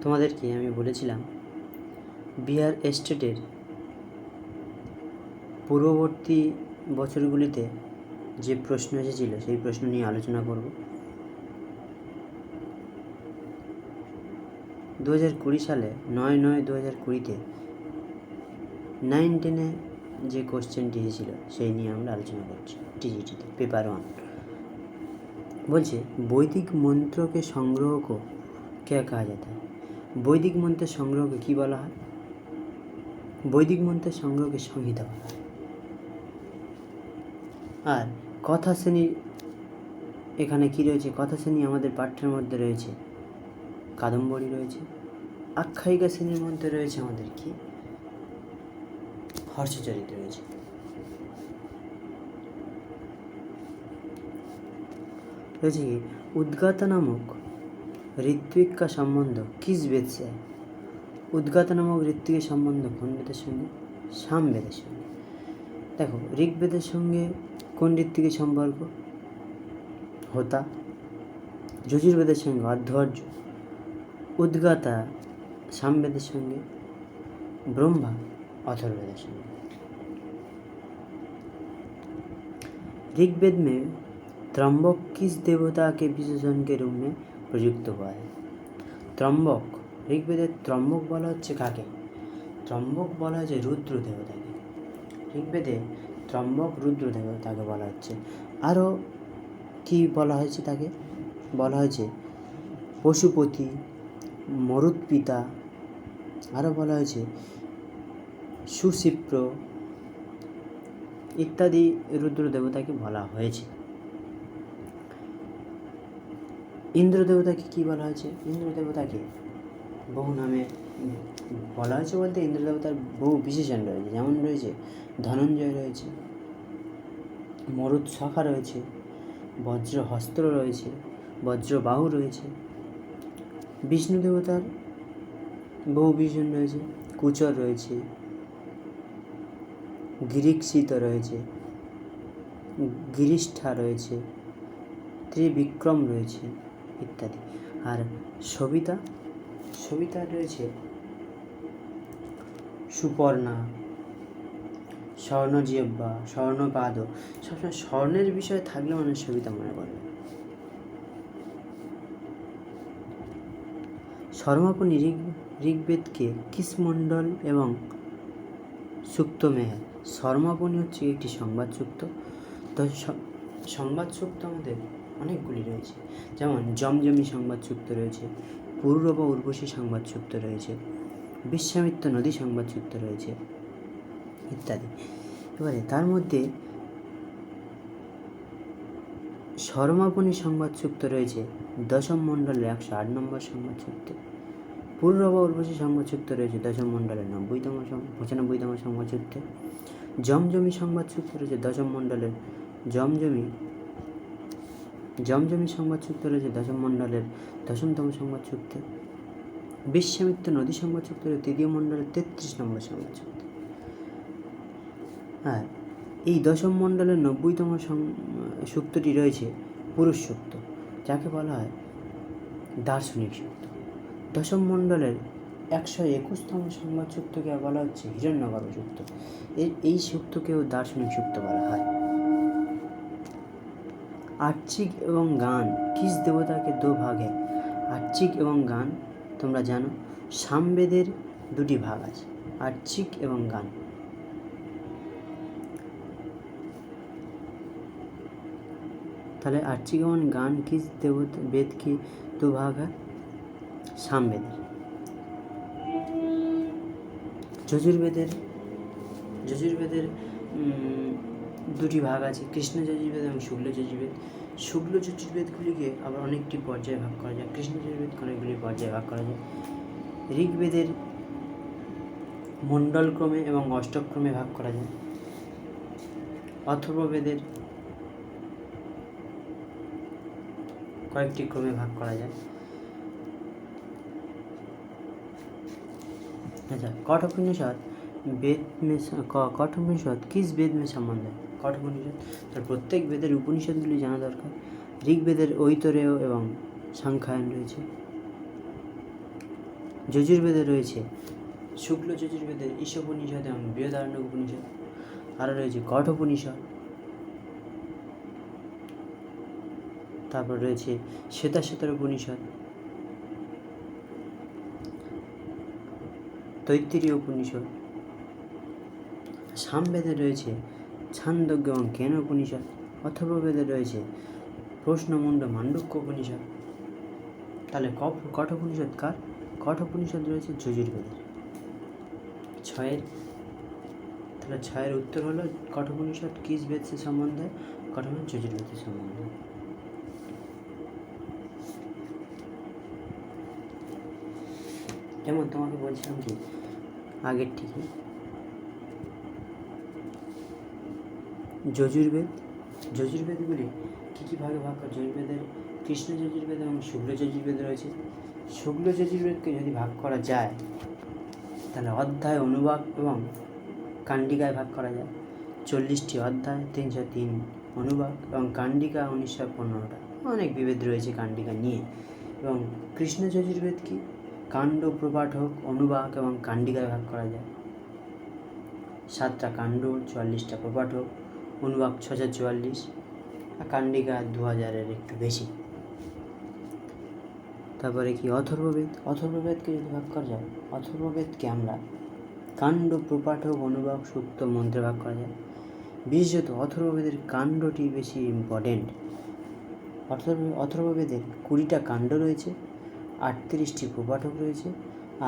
তোমাদেরকে আমি বলেছিলাম বিহার স্টেটের পূর্ববর্তী বছরগুলিতে যে প্রশ্ন এসেছিল সেই প্রশ্ন নিয়ে আলোচনা করব। 2020 সালে 9/9/2020 9-10 যে কোশ্চেনটি এসেছিল সেই নিয়ে আমরা আলোচনা করছি। টিজিটিতে পেপার 1 বলছে বৈদিক মন্ত্রকে সংগ্রহ को क्या कहा जाता है? বৈদিক মন্ত্রের সংগ্রহকে কী বলা হয়? বৈদিক মন্ত্রের সংগ্রহকে সংহিতা বলা হয়। আর কথা শ্রেণী এখানে কী রয়েছে? কথা শ্রেণী আমাদের পাঠ্যের মধ্যে রয়েছে কাদম্বরী রয়েছে। আখ্যায়িকা শ্রেণীর মধ্যে রয়েছে আমাদের কি হর্ষচরিত রয়েছে। রয়েছে কি उद्गाता नामक ऋत्विक का संबंध किस वेद से है? उद्गाता नामक ऋत्विकेर सम्बन्ध कोन वेदेर संगे? सामवेदेर संगे। देखो ऋग्वेदेर संगे कोन ऋत्विकेर सम्पर्क? होता। यजुर्वेदेर संगे अध्वर्य। उद्गाता सामवेदेर संगे ब्रह्मा अथर्ववेदेर संगे। ऋग्वेद में त्रंबक किस देवता के विशेषण के रूप में प्रयुक्त हुआ है? त्रंबक ऋग्वेदे त्रंबक बला হচ্ছে কাকে? त्रंबक বলা হচ্ছে রুদ্র দেবতাকে। ঋগ্বেদে ত্রম্বক রুদ্র দেবতাকে বলা হচ্ছে। আরও কি বলা হয়েছে? তাকে বলা হয়েছে পশুপতি, মরুৎপিতা, আরও বলা হয়েছে সুশিপ্র ইত্যাদি রুদ্র দেবতাকে বলা হয়েছে। ইন্দ্র দেবতাকে কী বলা হয়েছে? ইন্দ্র দেবতাকে বহু নামে বলা হয়েছে বলতে ইন্দ্র দেবতার বহু বিশেষণ রয়েছে। যেমন রয়েছে ধনঞ্জয় রয়েছে, মরুৎসখা রয়েছে, বজ্রহস্ত্র রয়েছে, বজ্রবাহু রয়েছে। বিষ্ণু দেবতার বহু বিশেষণ রয়েছে, কুচর রয়েছে, গিরিক্ষিত রয়েছে, গিরিষ্ঠা রয়েছে, ত্রিবিক্রম রয়েছে ইত্যাদি। আর সবিতা রয়েছে সুপর্ণা, স্বর্ণজিহ্বা, স্বর্ণপাদ। সবসময় স্বর্ণের বিষয়ে থাকলে মানুষ সবিতা মনে করবে। शर्मापनी ऋग्वेद के किस मंडल एवं सूक्त में है? शर्मापनी হচ্ছে একটি সংবাদ সূক্ত। তো সংবাদ সূক্ত আমাদের অনেকগুলি রয়েছে, যেমন জমজমি সংবাদ সূক্ত রয়েছে, পুরুরবা উর্বশী সংবাদ সূক্ত রয়েছে, বিশ্বামিত্র নদী সংবাদ সূক্ত রয়েছে ইত্যাদি। এবারে তার মধ্যে শর্মাপনী সংবাদ সূক্ত রয়েছে দশম মণ্ডলের 108 নম্বর সংবাদ সূক্ত। পুরুরবা উর্বশী সংবাদ সূক্ত রয়েছে দশম মণ্ডলের 95তম সংবাদ সূক্তে। জমজমি সংবাদ সূক্ত রয়েছে দশম মণ্ডলের জমজমি সংবাদ সূক্ত রয়েছে দশম মণ্ডলের 10তম সংবাদ সূক্তে। বিশ্বামিত্র নদী সংবাদ সূক্ত রয়েছে তৃতীয় মণ্ডলের 33 নম্বর সংবাদ সূক্তে। আর এই দশম মণ্ডলের 90তম সূক্তটি রয়েছে পুরুষ সূক্ত, যাকে বলা হয় দার্শনিক সূক্ত। দশম মণ্ডলের 121তম সংবাদ সূক্তকে বলা হচ্ছে হিরণ্যগর্ভ সূক্ত। এই সূক্তকেও দার্শনিক সূক্ত বলা হয়। आर्चिक एवं गान किस देवता के दो भाग है? आर्चिक एवं गान তোমরা জানো সামবেদের দুটি ভাগ আছে, आर्चिक एवं गान। তাহলে आर्चिक एवं गान किस देवता वेद की दो भाग है? সামবেদের। যজুর্বেদের দুটি ভাগ আছে, কৃষ্ণ যজুর্বেদ এবং শুক্ল যজুর্বেদ। শুক্ল যজুর্বেদগুলিকে আবার অনেকটি পর্যায়ে ভাগ করা যায়, কৃষ্ণ যজুর্বেদকে অনেকগুলি পর্যায়ে ভাগ করা যায়। ঋগ্বেদের মণ্ডলক্রমে এবং অষ্টক্রমে ভাগ করা যায়। অথর্ববেদের কয়েকটি ক্রমে ভাগ করা যায়। अच्छा, कठोपनिषद किस वेद में संबंध है? कठोपनिषद তার প্রত্যেক বেদের উপনিষদগুলি জানা দরকার। ঋগ্বেদের ঐতরেয় এবং সাংখ্যায়ন রয়েছে। যজুর্বেদে রয়েছে শুক্ল যজুর্বেদের ঈশোপনিষদ এবং বৃহদারণ্যক উপনিষদ, আরও রয়েছে কঠোপনিষদ, তারপর রয়েছে শ্বেতাশ্বেতার উপনিষদ, তৈত্তিরীয় উপনিষদ, সামবেদে রয়েছে ছান্দোগ্য এবং জ্ঞান উপনিষদ, অথর্ববেদে রয়েছে প্রশ্নমুণ্ড মাণ্ডুক্য উপনিষদ। তাহলে কঠোপনিষদ কার? কঠোপনিষদ রয়েছে যজুর্বেদের। ছয়ের উত্তর হলো কঠোপনিষদ কিস বেদের সম্বন্ধে? কঠোপনিষদ যজুর্বেদের সম্বন্ধে। যেমন তোমাকে বলছিলাম কি আগের ঠিকই, যজুর্বেদগুলি কী ভাগে ভাগ করে? যজুর্বেদের কৃষ্ণ যজুর্বেদ এবং শুক্ল যজুর্বেদ রয়েছে। শুক্ল যজুর্বেদকে যদি ভাগ করা যায় তাহলে অধ্যায়, অনুবাদ এবং কাণ্ডিকায় ভাগ করা যায়। 40টি অধ্যায়, 303 অনুবাদ এবং কাণ্ডিকা 1915টা। অনেক বিভেদ রয়েছে কাণ্ডিকা নিয়ে। এবং কৃষ্ণ যজুর্বেদ কি? কাণ্ড, প্রপাঠক, অনুবাদ এবং কাণ্ডিকায় ভাগ করা যায়। 7টা কাণ্ড, 44টা প্রপাঠক, অনুবাদ 6044, আর কাণ্ডিকা 2000-এর একটু বেশি। তারপরে কি অথর্ববেদকে যদি ভাগ করা যায়, অথর্ববেদকে আমরা কাণ্ড, প্রপাঠক, অনুবাদ, সূক্ত, মন্ত্রে ভাগ করা যায়। বিশেষত অথর্ববেদের কাণ্ডটি বেশি ইম্পর্টেন্ট। অথর্ববেদের 20টা কাণ্ড রয়েছে, 38টি প্রপাঠক রয়েছে,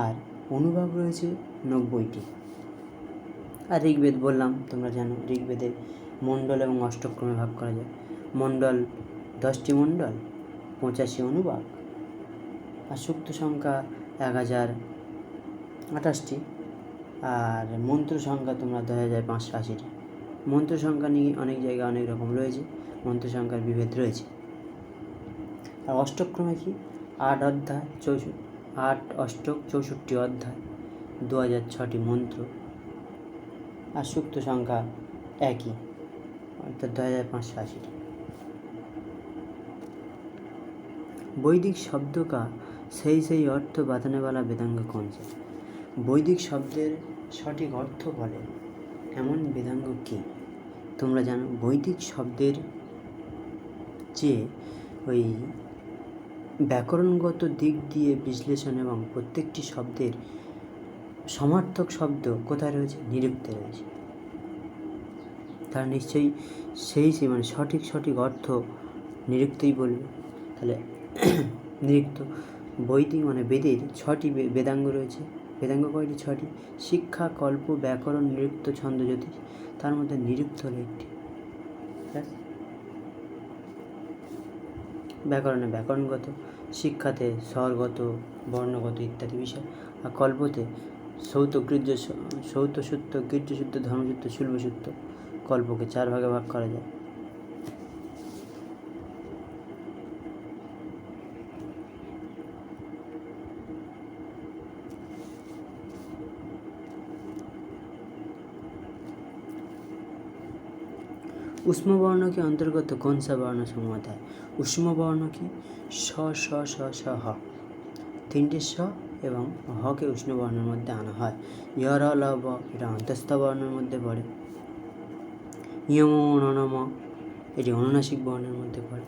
আর অনুবাদ রয়েছে 90টি। আর ঋগ্বেদ বললাম, তোমরা জানো ঋগ্বেদে মণ্ডল এবং অষ্টক্রমে ভাগ করা যায়। মণ্ডল 10টি মণ্ডল, 85 অনুবাদ, আর সূক্ত সংখ্যা 1028টি, আর মন্ত্র সংখ্যা তোমরা 2580টি। মন্ত্র সংখ্যা নিয়ে অনেক জায়গায় অনেক রকম রয়েছে, মন্ত্র সংখ্যার বিভেদ রয়েছে। আর অষ্টক্রমে কি? 8 অধ্যায়, 8 অষ্টক, 64 অধ্যায়, 2006টি মন্ত্র, আর সূক্ত সংখ্যা একই, অর্থাৎ 2580টি। বৈদিক শব্দ का সেই অর্থ বাতানে वाला वेदांग कौन सा? বৈদিক শব্দের সঠিক অর্থ বলে এমন বেদাঙ্গ কি? তোমরা জানো বৈদিক শব্দের যে ওই ব্যাকরণগত দিক দিয়ে বিশ্লেষণ এবং প্রত্যেকটি শব্দের সমার্থক শব্দ কোথায় রয়েছে? নিরুক্তে রয়েছে। তার নিশ্চয়ই সেই মানে সঠিক অর্থ নিরুক্তই বলবে। তাহলে নিরুক্ত বৈদিক মানে বেদের 6টি বেদাঙ্গ রয়েছে। বেদাঙ্গ কয়টি? 6টি। শিক্ষা, কল্প, ব্যাকরণ, নিরুক্ত, ছন্দ, জ্যোতিষ। তার মধ্যে নিরুক্ত হলো একটি। ব্যাকরণে ব্যাকরণগত, শিক্ষাতে স্বরগত, বর্ণগত ইত্যাদি বিষয়, আর কল্পতে সৌত, সূত্র, গীর্যসূত্র, ধর্মসূত্র, শুল্বসূত্র। কল্পকে 4 ভাগে ভাগ করা যায়। उष्म वर्ण के अंतर्गत कौन सा वर्ण समूह आता है? उष्म वर्ण की स स स स ह, 3টে স এবং হকে উষ্ণ বর্ণের মধ্যে আনা হয়। য় র ল ব এটা অন্তস্থ বর্ণের মধ্যে পড়ে। ইয়ম ননম এটি অনুনাসিক বর্ণের মধ্যে পড়ে।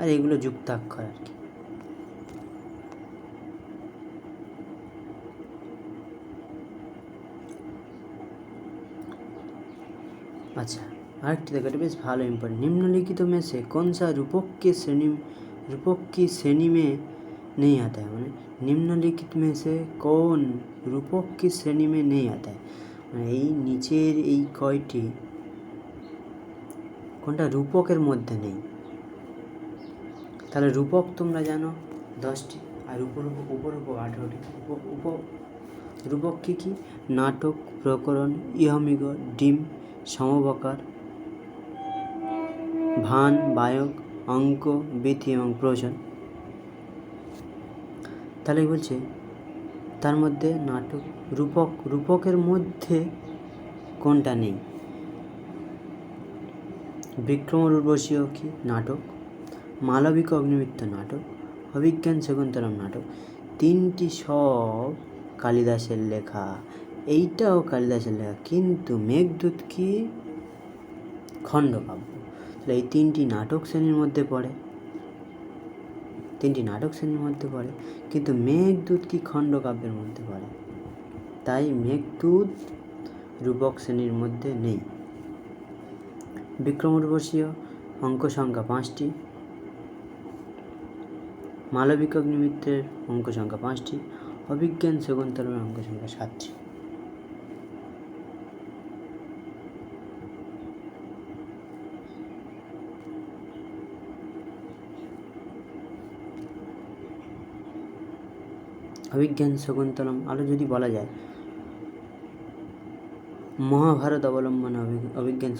আর এগুলো যুক্তাক্ষর আর কি। अच्छा आरेकटी देखो এটা বেশ ভালো इम्पोर्टेंट। निम्नलिखित में से कौन सा रूपक की श्रेणी में नहीं आता है? মানে निम्नलिखित में से कौन रूपक की श्रेणी में नहीं आता है? মানে এই নিচের এই কয়টি কোনটা রূপকের মধ্যে নেই? তাহলে রূপক তোমরা জানো 10টি, আর উপরূপ 18টি। রূপক কী কী? নাটক, প্রকরণ, ইহমিগ, ডিম, সমবকার, ভান, বায়ক, অঙ্ক, বৃথি এবং প্রয়োজন। তাহলে বলছে তার মধ্যে নাটক, রূপকের মধ্যে কোনটা নেই? বিক্রম উর্বশীয় কি নাটক, মালবিক অগ্নিমিত্র নাটক, অভিজ্ঞান শকুন্তলম নাটক, তিনটি সব কালিদাসের লেখা। এইটাও কালিদাসের লেখা, কিন্তু মেঘদূত কি খণ্ডকাব্য। তাহলে এই তিনটি নাটক শ্রেণীর মধ্যে পড়ে, কিন্তু মেঘদূত কি খণ্ডকাব্যের মধ্যে পড়ে, তাই মেঘদূত রূপক শ্রেণীর মধ্যে নেই। বিক্রম উর্বশীয় অঙ্ক সংখ্যা 5টি, মালবিক অগ্নিমিত্রের অঙ্ক সংখ্যা 5টি, অভিজ্ঞান শকুন্তলমের অঙ্ক সংখ্যা 7টি। অভিজ্ঞান শকুন্তলম আরও যদি বলা যায়, মহাভারত অবলম্বনে অভিজ্ঞান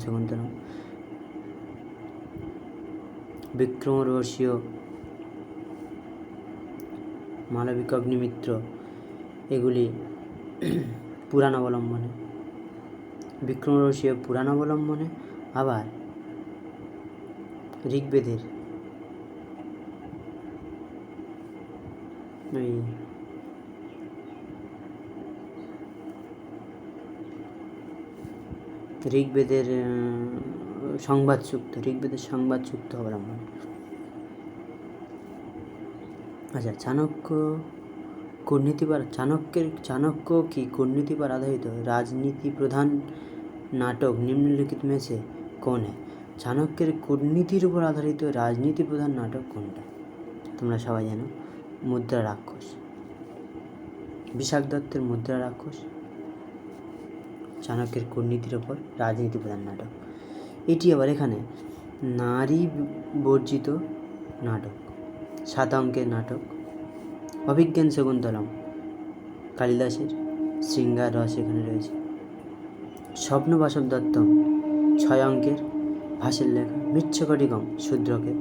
শকুন্তলম, বিক্রম উর্বশীয় মালবিক অগ্নিমিত্র এগুলি পুরাণ অবলম্বনে, বিক্রম উর্বশীয় পুরাণ অবলম্বনে, আবার ঋগ্বেদের সংবাদযুক্ত অবলম্বন। আচ্ছা, চাণক্য কি কূটনীতি पर आधारित राजनीति प्रधान नाटक निम्नलिखित में से कौन है? চাণক্যের কূটনীতির উপর আধারিত রাজনীতি প্রধান নাটক কোনটা? তোমরা সবাই জানো, মুদ্রা রাক্ষস। বিশাখ দত্তের মুদ্রা রাক্ষস চাণক্যের কূটনীতির ওপর রাজনীতি প্রধান নাটক। এটি আবার এখানে নারী বর্জিত নাটক, 7 অঙ্কের নাটক। অভিজ্ঞান শকুন্তলম কালিদাসের, শৃঙ্গার রস এখানে রয়েছে। স্বপ্ন বাসব দত্তম 6 অঙ্কের ভাসের লেখা। মৃচ্ছকটিকম শূদ্রকের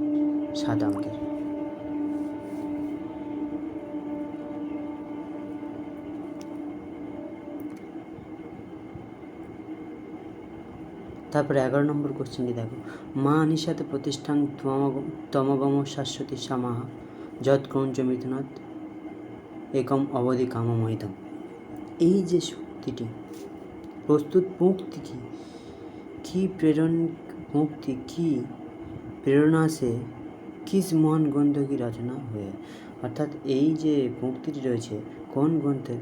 7 অঙ্কের। তারপরে 11 নম্বর কোশ্চেনটি দেখো, মা নিশাতে প্রতিষ্ঠান তমগম শাশ্বতী সামাহা যৎ ক্রৌঞ্চ মিথুনাথ একম অবধি কামমোহিতম। এই যে শক্তিটি প্রস্তুত মুক্তি কি প্রেরণা से किस মহান গ্রন্থ কি রচনা হয়ে, অর্থাৎ এই যে মুক্তিটি রয়েছে কোন গ্রন্থের,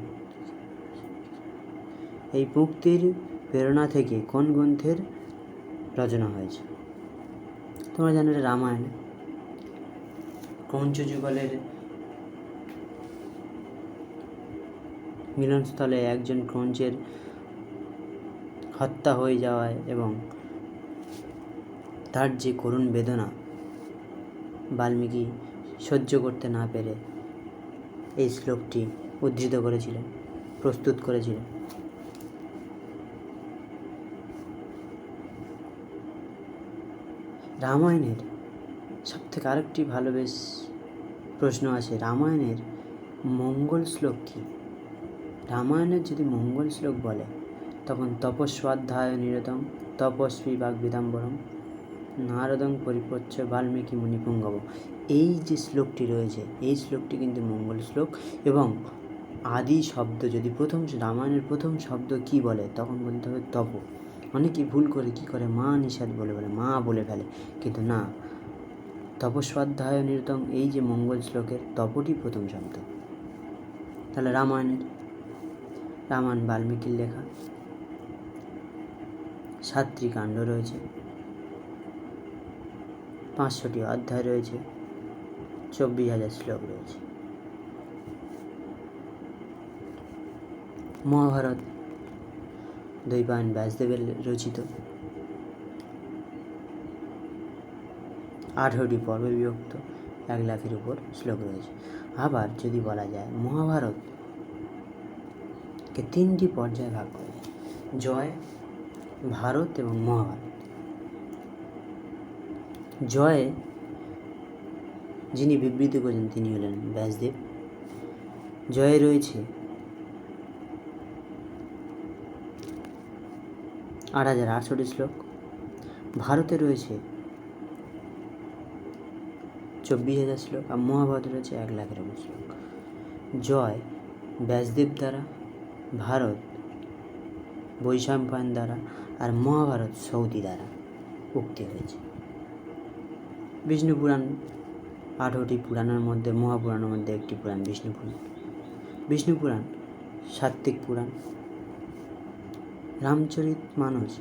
এই মুক্তির প্রেরণা থেকে কোন গ্রন্থের রচনা হয়েছে? তোমরা জানো এটা রামায়ণ। ক্রৌঞ্চ যুগলের মিলনস্থলে একজন ক্রৌঞ্চের হত্যা হয়ে যাওয়ায় এবং তার যে করুণ বেদনা বাল্মীকি সহ্য করতে না পেরে এই শ্লোকটি উদ্ধৃত করেছিলেন, প্রস্তুত করেছিলেন। রামায়ণের সবথেকে আরেকটি ভালো বেশ প্রশ্ন আছে, রামায়ণের মঙ্গল শ্লোক কী? রামায়ণের যদি মঙ্গল শ্লোক বলে তখন তপস্বাধ্যায় নিরতম তপস্বী বাগ্বিদাম্বরম নারদং পরিপচ্ছ বাল্মীকি মুনিপুঙ্গব। এই যে শ্লোকটি রয়েছে এই শ্লোকটি কিন্তু মঙ্গল শ্লোক, এবং আদি শব্দ যদি রামায়ণের প্রথম শব্দ কি বলে তখন বলতে হবে তপ। অনেকেই ভুল করে কি করে মা নিষাদ বলে মা বলে ফেলে, কিন্তু না, তপস্বাধ্যায় নিরতম এই যে মঙ্গল শ্লোকের তপটি প্রথম শব্দ। তাহলে রামায়ণ বাল্মীকির লেখা, 7টি কাণ্ড রয়েছে, 500টি অধ্যায় রয়েছে, 24,000 শ্লোক রয়েছে। মহাভারত দৈপায়ন ব্যাসদেবের রচিত, 18টি পর্বে বিভক্ত, 1 লাখের উপর শ্লোক রয়েছে। আবার যদি বলা যায় মহাভারতকে 3টি পর্যায়ে ভাগ করা যায়, জয়, ভারত এবং মহাভারত। জয়ে যিনি বিবৃতি করেছেন তিনি হলেন ব্যাসদেব। জয়ে রয়েছে 8,800টি শ্লোক। ভারতে রয়েছে 24,000 শ্লোক, আর মহাভারতে রয়েছে 1,00,000 শ্লোক। জয় ব্যাসদেব দ্বারা, ভারত বৈশাম্পায়ন দ্বারা, আর মহাভারত সৌতি দ্বারা উক্তি হয়েছে। বিষ্ণু পুরাণ 18টি পুরাণের মধ্যে, মহাপুরাণের মধ্যে একটি পুরাণ বিষ্ণু পুরাণ। বিষ্ণু পুরাণ সাত্ত্বিক পুরাণ। রামচরিত মানস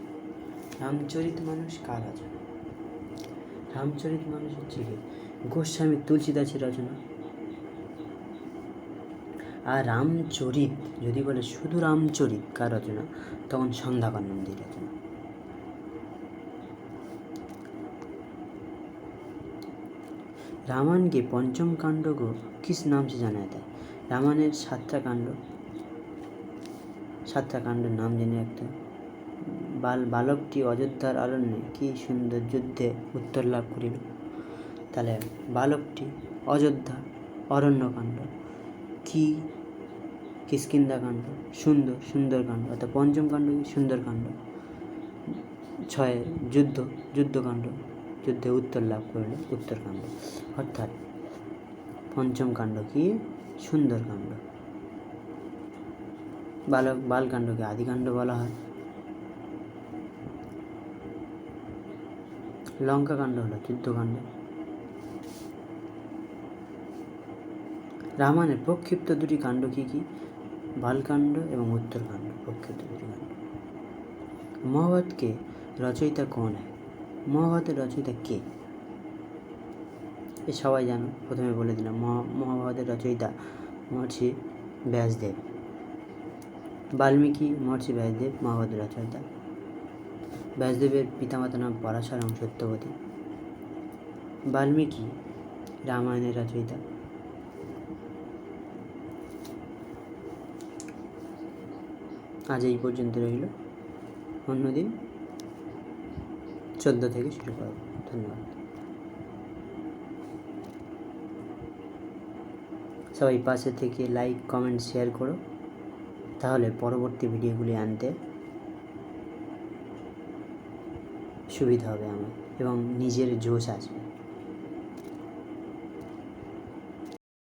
কার রচনা? রামচরিত মানস হচ্ছে কি গোস্বামী তুলসীদাসের রচনা। আর রামচরিত যদি বলে শুধু রামচরিত কার রচনা, তখন সন্ধ্যাকানন্দের রচনা। रामायण के पंचम कांड को किस नाम से जाना जाता है? रामायणের 7টা কাণ্ডের নাম জেনে রাখতে হবে। বালকটি অযোধ্যার অরণ্যে কি সুন্দর যুদ্ধে উত্তর লাভ করিল। তাহলে বালকটি অযোধ্যা অরণ্যকাণ্ড, কি কিষ্কিন্ধাকাণ্ড, সুন্দরকাণ্ড, অর্থাৎ পঞ্চম কাণ্ড কি সুন্দরকাণ্ড। 6 যুদ্ধকাণ্ড, যুদ্ধে উত্তর লাভ করিল উত্তরকাণ্ড। অর্থাৎ পঞ্চম কাণ্ড কি সুন্দরকাণ্ড। বালকাণ্ডকে আদিকাণ্ড বলা হয়। লঙ্কাকাণ্ড হলো যুদ্ধকাণ্ড। রামায়ণের প্রক্ষিপ্ত দুটি কাণ্ড কি কি? বালকাণ্ড এবং উত্তরকাণ্ড, প্রক্ষিপ্ত দুটি কাণ্ড। মহাভারত के রচয়িতা कौन है? মহাভারতের রচয়িতা কে? এ সবাই জানো, প্রথমে বলে দিলাম। মহাভারতের রচয়িতা মহর্ষি ব্যাসদেব। বাল্মীকি মহর্ষি ব্যাসদেব মহাভারতের রচয়িতা। ব্যাসদেবের পিতামাতার নাম পরাশর এবং সত্যবতী। বাল্মীকি রামায়ণের রচয়িতা। আজ এই পর্যন্ত রইল, অন্যদিন 14 থেকে শুরু করব। ধন্যবাদ। সবাই পাশে থেকে লাইক, কমেন্ট, শেয়ার করো, তাহলে পরবর্তী ভিডিওগুলি আনতে সুবিধা হবে আমার এবং নিজের জোশ আসবে।